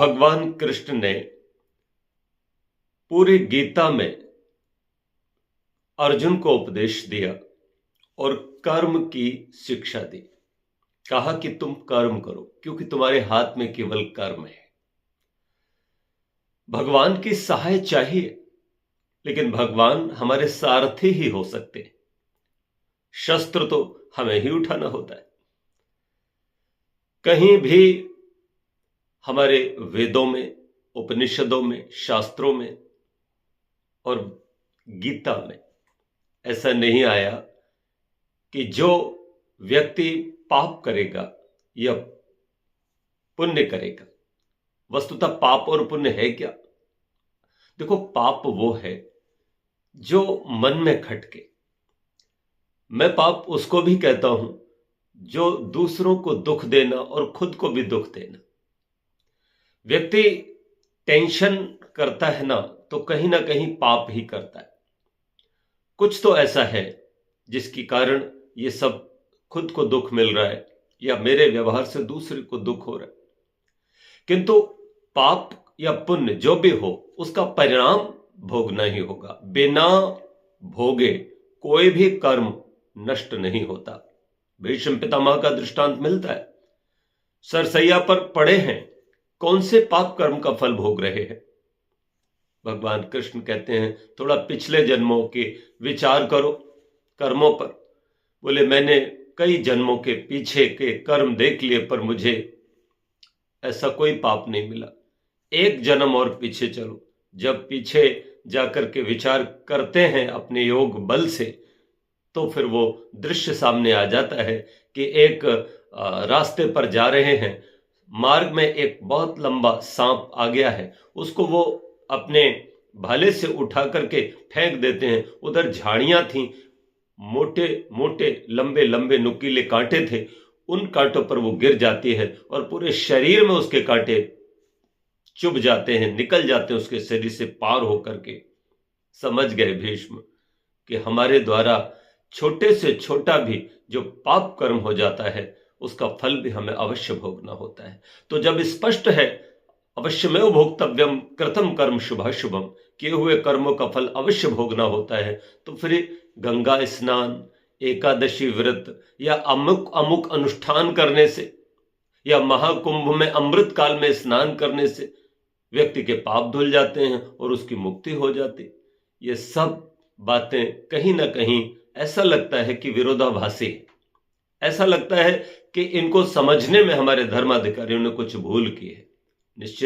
भगवान कृष्ण ने पूरी गीता में अर्जुन को उपदेश दिया और कर्म की शिक्षा दी। कहा कि तुम कर्म करो क्योंकि तुम्हारे हाथ में केवल कर्म है। भगवान की सहाय चाहिए, लेकिन भगवान हमारे सारथी ही हो सकते हैं। शस्त्र तो हमें ही उठाना होता है। कहीं भी हमारे वेदों में, उपनिषदों में, शास्त्रों में और गीता में ऐसा नहीं आया कि जो व्यक्ति पाप करेगा या पुण्य करेगा। वस्तुतः पाप और पुण्य है क्या? देखो, पाप वो है जो मन में खटके। मैं पाप उसको भी कहता हूं जो दूसरों को दुख देना और खुद को भी दुख देना। व्यक्ति टेंशन करता है ना कहीं पाप ही करता है। कुछ तो ऐसा है जिसके कारण ये सब खुद को दुख मिल रहा है या मेरे व्यवहार से दूसरे को दुख हो रहा है। किंतु पाप या पुण्य जो भी हो, उसका परिणाम भोगना ही होगा। बिना भोगे कोई भी कर्म नष्ट नहीं होता। भीष्म पितामह का दृष्टांत मिलता है। सरसैया पर पड़े हैं, कौन से पाप कर्म का फल भोग रहे हैं? भगवान कृष्ण कहते हैं थोड़ा पिछले जन्मों के विचार करो कर्मों पर। बोले मैंने कई जन्मों के पीछे के कर्म देख लिए पर मुझे ऐसा कोई पाप नहीं मिला। एक जन्म और पीछे चलो। जब पीछे जाकर के विचार करते हैं अपने योग बल से, तो फिर वो दृश्य सामने आ जाता है कि एक रास्ते पर जा रहे हैं, मार्ग में एक बहुत लंबा सांप आ गया है, उसको वो अपने भाले से उठा करके फेंक देते हैं। उधर झाड़ियां थीं, मोटे मोटे लंबे लंबे नुकीले कांटे थे, उन कांटों पर वो गिर जाती है और पूरे शरीर में उसके कांटे चुभ जाते हैं, निकल जाते हैं उसके शरीर से पार होकर के। समझ गए भीष्म कि हमारे द्वारा छोटे से छोटा भी जो पाप कर्म हो जाता है उसका फल भी हमें अवश्य भोगना होता है। तो जब स्पष्ट है अवश्यमेव भोक्तव्यम कृतं कर्म शुभाशुभम, किए हुए कर्मों का फल अवश्य भोगना होता है, तो फिर गंगा स्नान, एकादशी व्रत या अमुक अमुक अनुष्ठान करने से या महाकुंभ में अमृत काल में स्नान करने से व्यक्ति के पाप धुल जाते हैं और उसकी मुक्ति हो जाती। ये सब बातें कहीं ना कहीं ऐसा लगता है कि विरोधाभासी, ऐसा लगता है कि इनको समझने में हमारे धर्माधिकारियों ने कुछ भूल की है। निश्चित